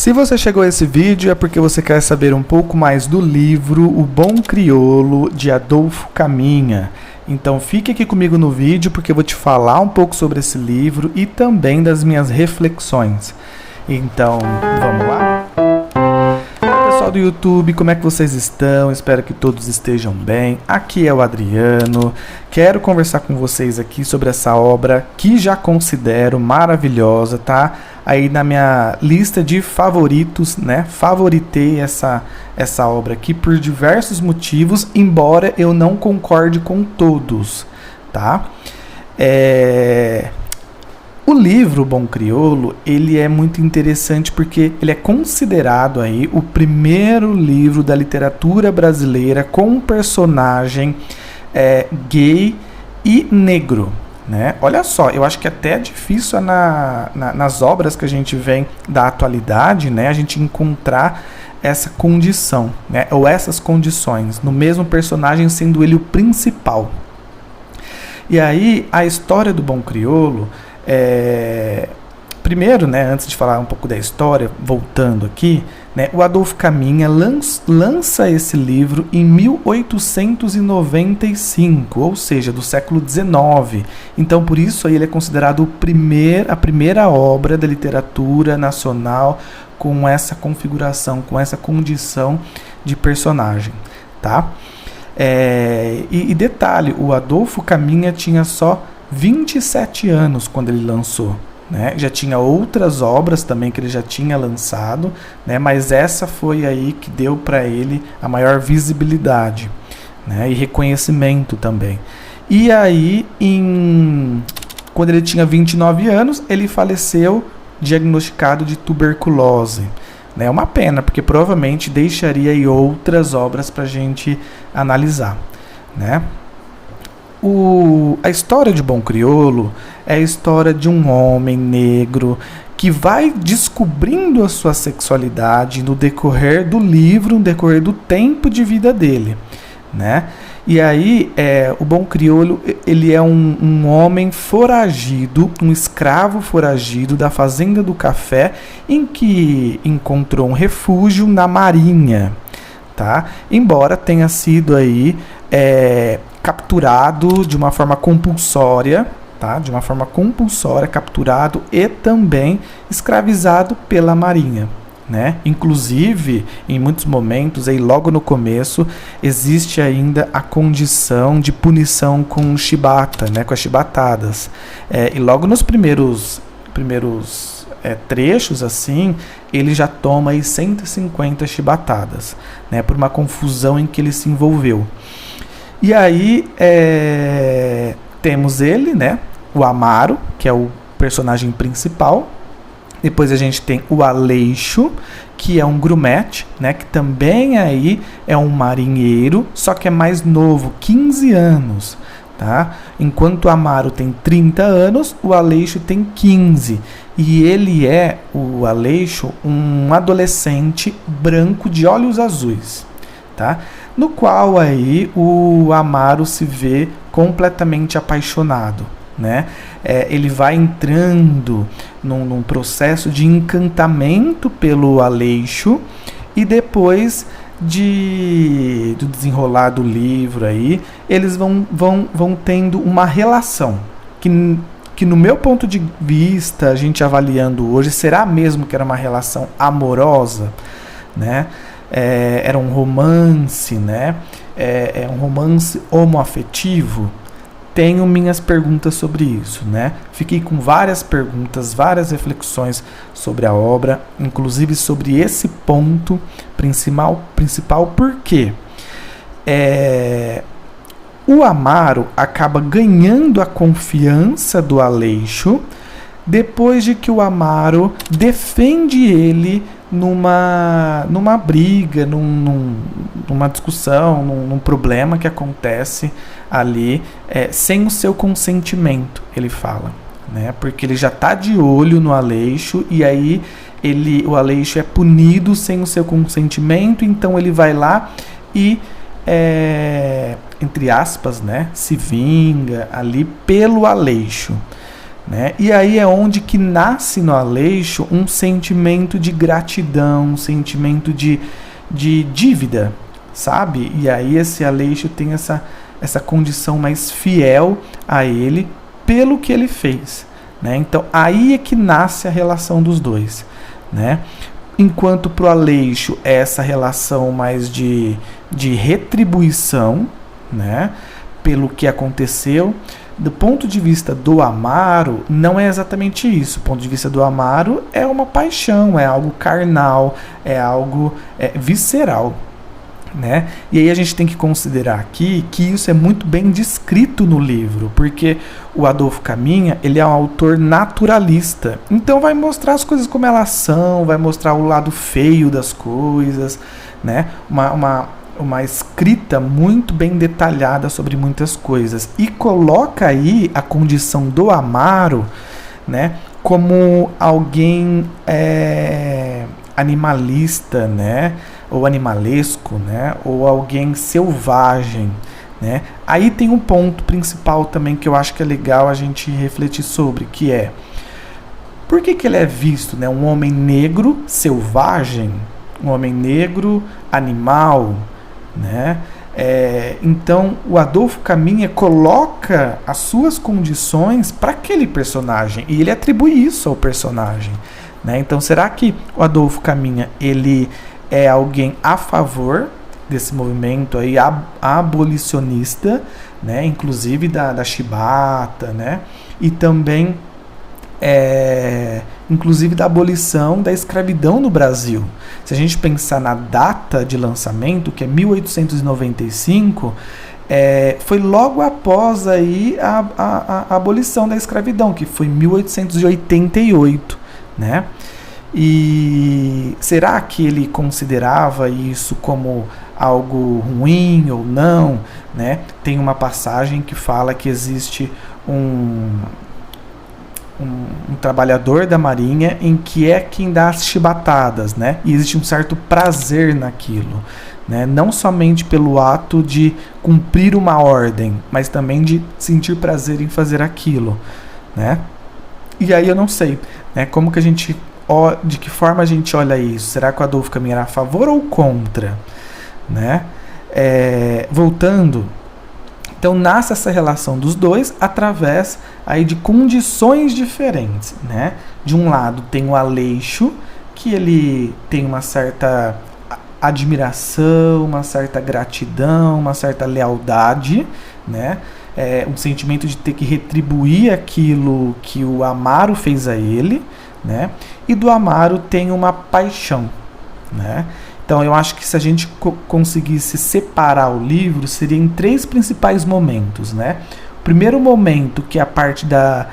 Se você chegou a esse vídeo é porque você quer saber um pouco mais do livro O Bom Crioulo, de Adolfo Caminha. Então fique aqui comigo no vídeo porque eu vou te falar um pouco sobre esse livro e também das minhas reflexões. Então, vamos lá? Pessoal do YouTube, como é que vocês estão? Espero que todos estejam bem. Aqui é o Adriano. Quero conversar com vocês aqui sobre essa obra que já considero maravilhosa, tá? Aí na minha lista de favoritos, né? Favoritei essa obra aqui por diversos motivos, embora eu não concorde com todos, tá? O livro Bom Crioulo, ele é muito interessante porque ele é considerado aí o primeiro livro da literatura brasileira com um personagem gay e negro, né? Olha só, eu acho que até é difícil nas obras que a gente vem da atualidade, né, a gente encontrar essa condição, né, ou essas condições no mesmo personagem sendo ele o principal. E aí a história do Bom Crioulo primeiro, né, antes de falar um pouco da história, voltando aqui, né, o Adolfo Caminha lança esse livro em 1895, ou seja, do século XIX. Então, por isso aí ele é considerado a primeira obra da literatura nacional com essa configuração, com essa condição de personagem, tá? E detalhe, o Adolfo Caminha tinha só 27 anos quando ele lançou, né? Já tinha outras obras também que ele já tinha lançado, né? Mas essa foi aí que deu para ele a maior visibilidade, né? E reconhecimento também. E aí, quando ele tinha 29 anos, ele faleceu diagnosticado de tuberculose. É uma pena, porque provavelmente deixaria aí outras obras para a gente analisar, né? A história de Bom Crioulo é a história de um homem negro que vai descobrindo a sua sexualidade no decorrer do livro, no decorrer do tempo de vida dele, né? E aí, o Bom Crioulo, ele é um homem foragido, um escravo foragido da Fazenda do Café, em que encontrou um refúgio na Marinha, tá? Embora tenha sido aí capturado de uma forma compulsória, tá? De uma forma compulsória, capturado e também escravizado pela Marinha, né? Inclusive, em muitos momentos, aí logo no começo, existe ainda a condição de punição com chibata, né? Com as chibatadas. E logo nos primeiros trechos, assim, ele já toma aí 150 chibatadas, né? Por uma confusão em que ele se envolveu. E aí temos ele, né, o Amaro, que é o personagem principal. Depois a gente tem o Aleixo, que é um grumete, né, que também aí é um marinheiro, só que é mais novo, 15 anos. Tá? Enquanto o Amaro tem 30 anos, o Aleixo tem 15. E ele o Aleixo, um adolescente branco de olhos azuis, tá? No qual aí o Amaro se vê completamente apaixonado, né? Ele vai entrando num processo de encantamento pelo Aleixo e depois do desenrolar do livro aí, eles vão tendo uma relação que no meu ponto de vista, a gente avaliando hoje, será mesmo que era uma relação amorosa, né? Era um romance, né? Um romance homoafetivo. Tenho minhas perguntas sobre isso, né? Fiquei com várias perguntas, várias reflexões sobre a obra, inclusive sobre esse ponto principal, porque o Amaro acaba ganhando a confiança do Aleixo depois de que o Amaro defende ele numa briga, numa discussão, num problema que acontece ali, sem o seu consentimento, ele fala, né? Porque ele já está de olho no Aleixo e aí o Aleixo é punido sem o seu consentimento, então ele vai lá e, entre aspas, né, se vinga ali pelo Aleixo, né? E aí é onde que nasce no Aleixo um sentimento de gratidão, um sentimento de dívida, sabe? E aí esse Aleixo tem essa condição mais fiel a ele pelo que ele fez, né? Então aí é que nasce a relação dos dois, né? Enquanto para o Aleixo é essa relação mais de retribuição, né? Pelo que aconteceu. Do ponto de vista do Amaro, não é exatamente isso. Do ponto de vista do Amaro, é uma paixão, é algo carnal, é algo visceral, né? E aí a gente tem que considerar aqui que isso é muito bem descrito no livro, porque o Adolfo Caminha, ele é um autor naturalista, então vai mostrar as coisas como elas são, vai mostrar o lado feio das coisas, né? Uma escrita muito bem detalhada sobre muitas coisas, e coloca aí a condição do Amaro, né, como alguém animalista, né, ou animalesco, né, ou alguém selvagem, né. Aí tem um ponto principal também que eu acho que é legal a gente refletir sobre, que é por que ele é visto, né, um homem negro selvagem, um homem negro animal, né? Então o Adolfo Caminha coloca as suas condições para aquele personagem e ele atribui isso ao personagem, né? Então será que o Adolfo Caminha ele é alguém a favor desse movimento aí abolicionista, né? Inclusive da chibata, né? E também inclusive da abolição da escravidão no Brasil. Se a gente pensar na data de lançamento, que é 1895, foi logo após aí a abolição da escravidão, que foi 1888, né? E será que ele considerava isso como algo ruim ou não, né? Tem uma passagem que fala que existe um trabalhador da marinha em que é quem dá as chibatadas, né? E existe um certo prazer naquilo, né? Não somente pelo ato de cumprir uma ordem, mas também de sentir prazer em fazer aquilo, né? E aí eu não sei, né? Como que a gente, de que forma a gente olha isso? Será que o Adolfo Caminha era a favor ou contra, né? Voltando. Então nasce essa relação dos dois através aí de condições diferentes, né? De um lado tem o Aleixo, que ele tem uma certa admiração, uma certa gratidão, uma certa lealdade, né? Um sentimento de ter que retribuir aquilo que o Amaro fez a ele, né? E do Amaro tem uma paixão, né? Então eu acho que se a gente conseguisse separar o livro, seria em 3 principais momentos, né? O primeiro momento, que é a parte da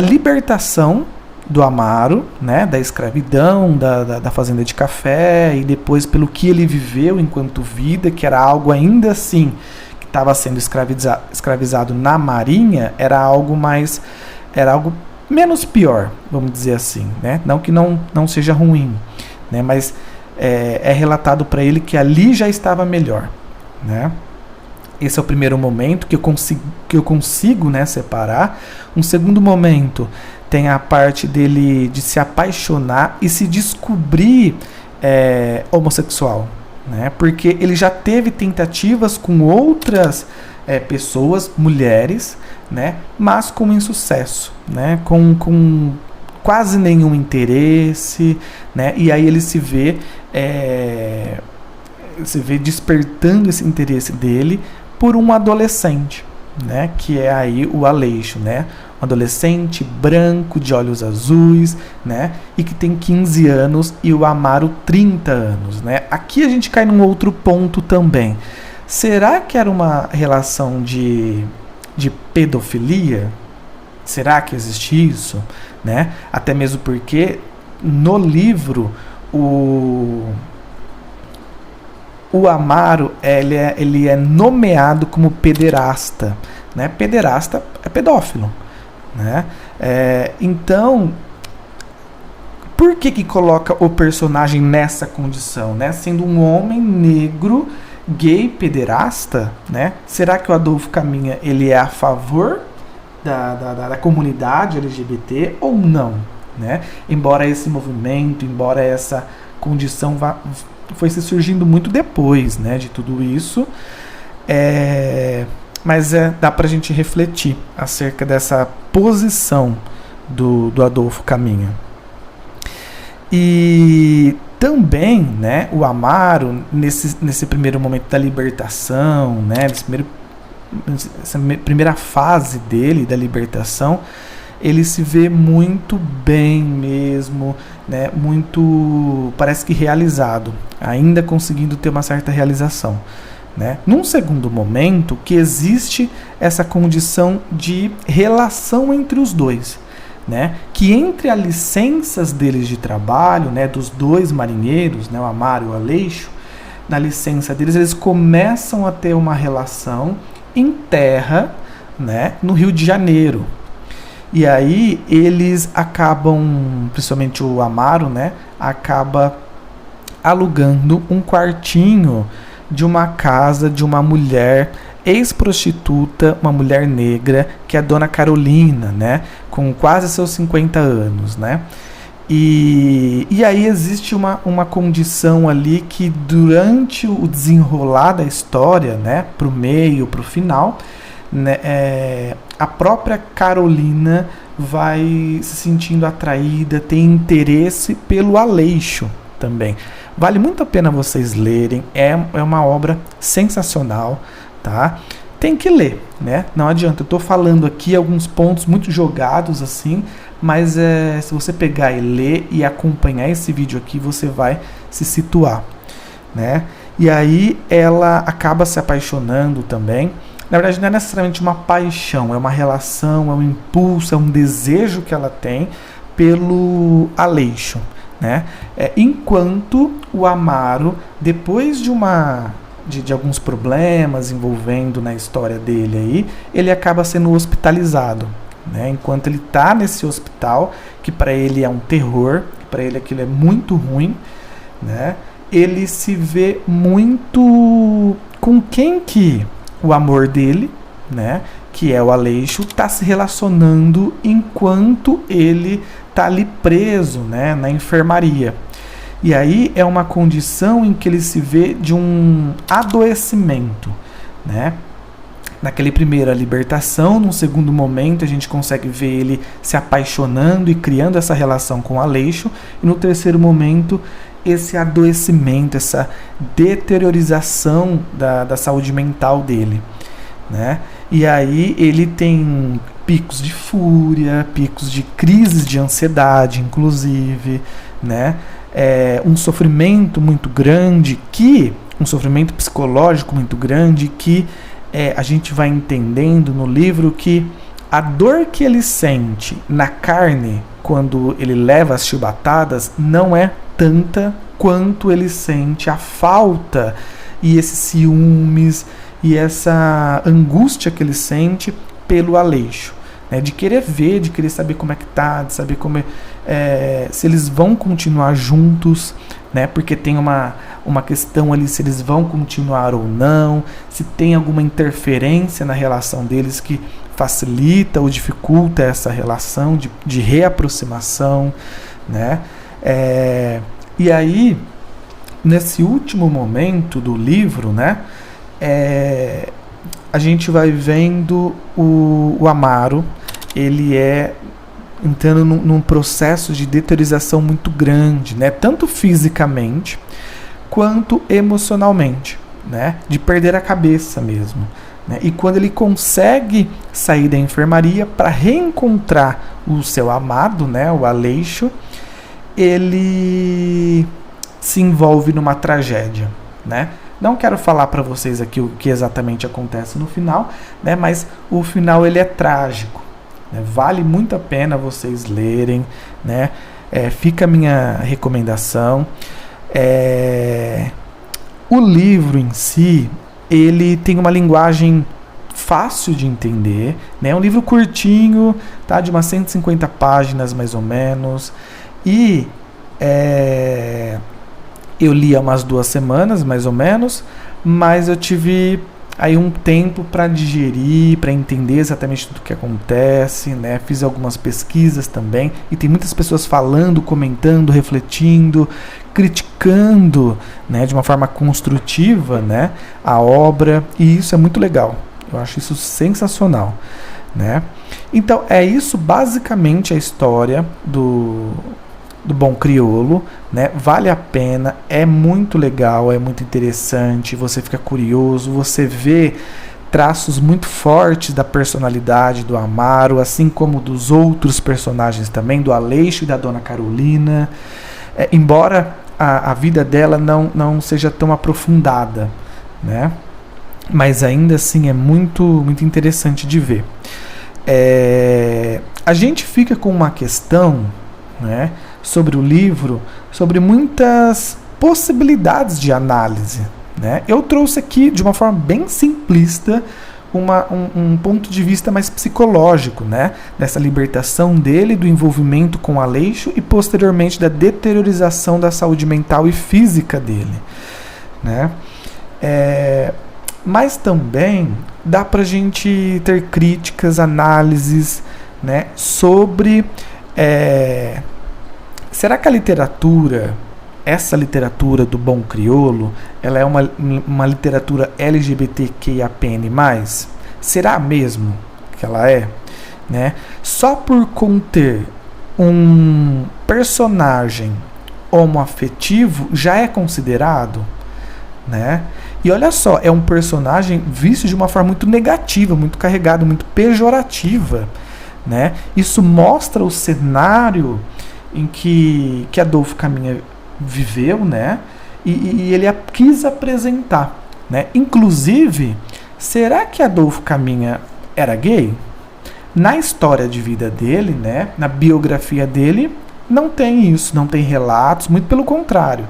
libertação do Amaro, né? Da escravidão, da fazenda de café, e depois pelo que ele viveu enquanto vida, que era algo ainda assim, que estava sendo escravizado na marinha, era algo menos pior, vamos dizer assim, né? Não que não seja ruim, né? Mas é relatado para ele que ali já estava melhor, né? Esse é o primeiro momento que eu consigo, né, separar. Um segundo momento tem a parte dele de se apaixonar e se descobrir homossexual, né? Porque ele já teve tentativas com outras pessoas, mulheres, né? Mas com insucesso, né? Com quase nenhum interesse, né? E aí ele se vê despertando esse interesse dele por um adolescente, né? Que é aí o Aleixo, né? Um adolescente branco, de olhos azuis, né? E que tem 15 anos e o Amaro 30 anos, né? Aqui a gente cai num outro ponto também. Será que era uma relação de pedofilia? Será que existe isso, né? Até mesmo porque no livro o Amaro ele é nomeado como pederasta, né? Pederasta é pedófilo, né? Então, por que coloca o personagem nessa condição, né? Sendo um homem negro, gay, pederasta, né? Será que o Adolfo Caminha ele é a favor da comunidade LGBT ou não, né? Embora esse movimento, embora essa condição foi se surgindo muito depois, né, de tudo isso, mas dá para a gente refletir acerca dessa posição do Adolfo Caminha. E também, né, o Amaro, nesse primeiro momento da libertação, né, essa primeira fase dele, da libertação, ele se vê muito bem mesmo, né, muito, parece que realizado, ainda conseguindo ter uma certa realização, né. Num segundo momento, que existe essa condição de relação entre os dois, né, que entre as licenças deles de trabalho, né, dos dois marinheiros, né, o Amaro e o Aleixo, na licença deles, eles começam a ter uma relação em terra, né, no Rio de Janeiro. E aí eles acabam, principalmente o Amaro, né, acaba alugando um quartinho de uma casa de uma mulher ex-prostituta, uma mulher negra, que é a Dona Carolina, né, com quase seus 50 anos, né. E aí existe uma condição ali que durante o desenrolar da história, né, pro meio, pro final, né, a própria Carolina vai se sentindo atraída, tem interesse pelo Aleixo também. Vale muito a pena vocês lerem, é uma obra sensacional, tá? Tem que ler, né? Não adianta, eu tô falando aqui alguns pontos muito jogados assim, mas se você pegar e ler e acompanhar esse vídeo aqui, você vai se situar, né? E aí ela acaba se apaixonando também. Na verdade, não é necessariamente uma paixão, é uma relação, é um impulso, é um desejo que ela tem pelo Aleixo, né? Enquanto o Amaro, depois de alguns problemas envolvendo na história dele aí, ele acaba sendo hospitalizado, né? Enquanto ele está nesse hospital, que para ele é um terror, que para ele aquilo é muito ruim, né? Ele se vê muito com quem que o amor dele, né, que é o Aleixo, está se relacionando enquanto ele está ali preso, né, na enfermaria. E aí é uma condição em que ele se vê de um adoecimento, né? Naquele primeiro a libertação, num segundo momento a gente consegue ver ele se apaixonando e criando essa relação com o Aleixo, e no terceiro momento esse adoecimento, essa deteriorização da saúde mental dele, né? E aí ele tem picos de fúria, picos de crises de ansiedade, inclusive, né? Um sofrimento muito grande, um sofrimento psicológico muito grande, que a gente vai entendendo no livro que a dor que ele sente na carne quando ele leva as chibatadas não é tanta quanto ele sente a falta e esses ciúmes e essa angústia que ele sente pelo Aleixo, né? De querer ver, de querer saber como é que tá, de saber como se eles vão continuar juntos, né? Porque tem uma questão ali se eles vão continuar ou não, se tem alguma interferência na relação deles que facilita ou dificulta essa relação de reaproximação, né? E aí, nesse último momento do livro, né, a gente vai vendo o Amaro, ele entrando num processo de deteriorização muito grande, né, tanto fisicamente quanto emocionalmente, né, de perder a cabeça mesmo, né, e quando ele consegue sair da enfermaria para reencontrar o seu amado, né, o Aleixo, ele se envolve numa tragédia, né? Não quero falar para vocês aqui o que exatamente acontece no final, né? Mas o final ele é trágico, né? Vale muito a pena vocês lerem, né? Fica a minha recomendação. O livro em si, ele tem uma linguagem fácil de entender, né? É um livro curtinho, tá? De umas 150 páginas mais ou menos. E eu li há umas 2 semanas, mais ou menos, mas eu tive aí um tempo para digerir, para entender exatamente tudo o que acontece, né? Fiz algumas pesquisas também e tem muitas pessoas falando, comentando, refletindo, criticando, né, de uma forma construtiva, né, a obra, e isso é muito legal. Eu acho isso sensacional, né? Então é isso basicamente a história do Bom Crioulo, né? Vale a pena, é muito legal, é muito interessante, você fica curioso, você vê traços muito fortes da personalidade do Amaro, assim como dos outros personagens também, do Aleixo e da Dona Carolina, embora a vida dela não seja tão aprofundada, né? Mas ainda assim é muito, muito interessante de ver. A gente fica com uma questão, né, sobre o livro, sobre muitas possibilidades de análise, né? Eu trouxe aqui de uma forma bem simplista um ponto de vista mais psicológico, né? Dessa libertação dele, do envolvimento com Aleixo e posteriormente da deteriorização da saúde mental e física dele, né? Mas também dá pra gente ter críticas, análises, né, sobre será que a literatura, essa literatura do Bom Crioulo, ela é uma literatura LGBTQIAPN+? Será mesmo que ela é? Né? Só por conter um personagem homoafetivo já é considerado? Né? E olha só, é um personagem visto de uma forma muito negativa, muito carregado, muito pejorativa, né? Isso mostra o cenário em que Adolfo Caminha viveu, né? E ele quis apresentar, né? Inclusive, será que Adolfo Caminha era gay? Na história de vida dele, né? Na biografia dele, não tem isso, não tem relatos, muito pelo contrário,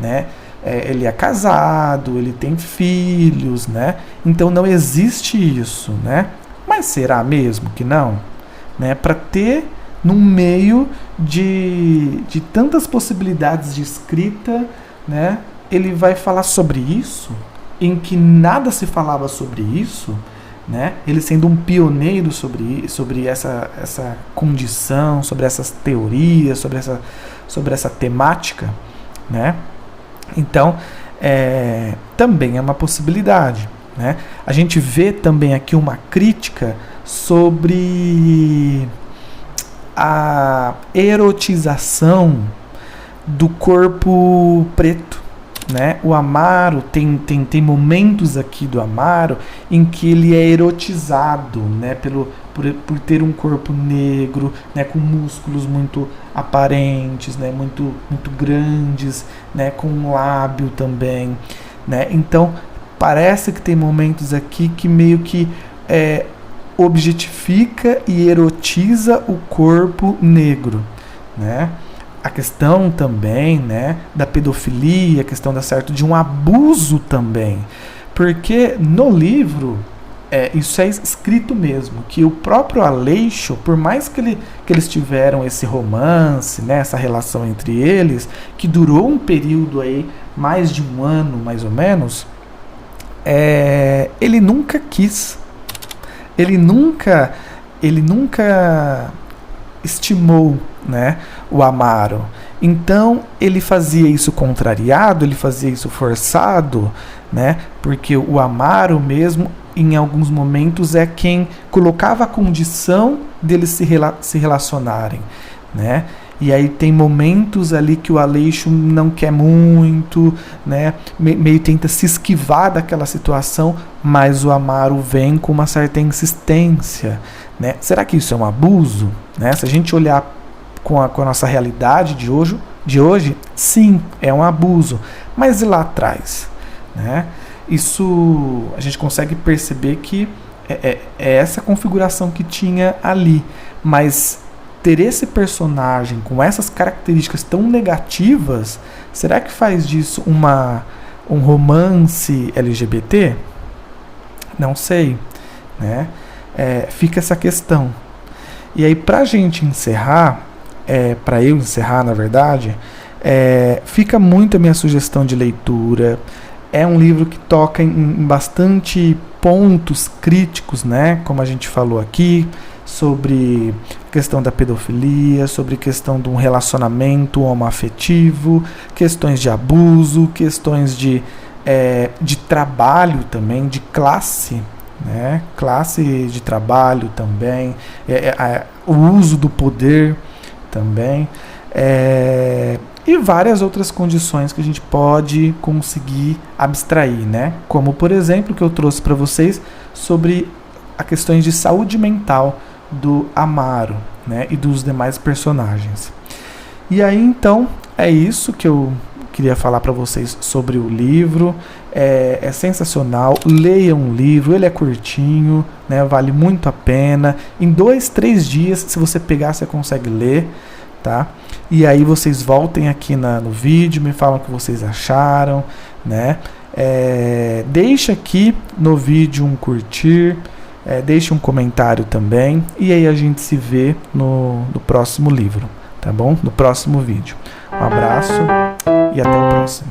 né? Ele é casado, ele tem filhos, né? Então não existe isso, né? Mas será mesmo que não? Né? Para ter num meio de tantas possibilidades de escrita, né? Ele vai falar sobre isso, em que nada se falava sobre isso, né? Ele sendo um pioneiro sobre essa condição, sobre essas teorias, sobre essa temática, né? Então, também é uma possibilidade, né? A gente vê também aqui uma crítica sobre a erotização do corpo preto, né? O Amaro tem momentos aqui do Amaro em que ele é erotizado, né? Por ter um corpo negro, né? Com músculos muito aparentes, né? Muito grandes, né? Com um lábio também, né? Então parece que tem momentos aqui que meio que objetifica e erotiza o corpo negro, né? A questão também, né, da pedofilia, a questão de um abuso também, porque no livro isso é escrito mesmo, que o próprio Aleixo, por mais que eles tiveram esse romance, né, essa relação entre eles, que durou um período aí, mais de um ano mais ou menos, ele nunca quis, ele nunca estimou, né, o Amaro. Então ele fazia isso contrariado, ele fazia isso forçado, né, porque o Amaro mesmo, em alguns momentos, é quem colocava a condição deles se relacionarem, né? E aí tem momentos ali que o Aleixo não quer muito, né? Meio tenta se esquivar daquela situação, mas o Amaro vem com uma certa insistência, né? Será que isso é um abuso? Né? Se a gente olhar com a nossa realidade de hoje, sim, é um abuso. Mas e lá atrás? Né? Isso a gente consegue perceber que é essa configuração que tinha ali. Mas ter esse personagem com essas características tão negativas, será que faz disso um romance LGBT? Não sei, né? Fica essa questão. E aí, pra gente encerrar, para eu encerrar, na verdade, fica muito a minha sugestão de leitura. É um livro que toca em bastante pontos críticos, né? Como a gente falou aqui, sobre questão da pedofilia, sobre questão de um relacionamento homoafetivo, questões de abuso, questões de trabalho também, de classe, né? Classe de trabalho também, o uso do poder também, e várias outras condições que a gente pode conseguir abstrair, né? Como, por exemplo, que eu trouxe para vocês sobre as questões de saúde mental do Amaro, né? E dos demais personagens. E aí, então, é isso que eu queria falar para vocês sobre o livro. É sensacional, leiam o livro, ele é curtinho, né? Vale muito a pena. Em 2, 3 dias, se você pegar, você consegue ler, tá? E aí vocês voltem aqui no vídeo, me falam o que vocês acharam, né? Deixa aqui no vídeo um curtir, deixe um comentário também, e aí a gente se vê no próximo livro, tá bom? No próximo vídeo. Um abraço e até o próximo.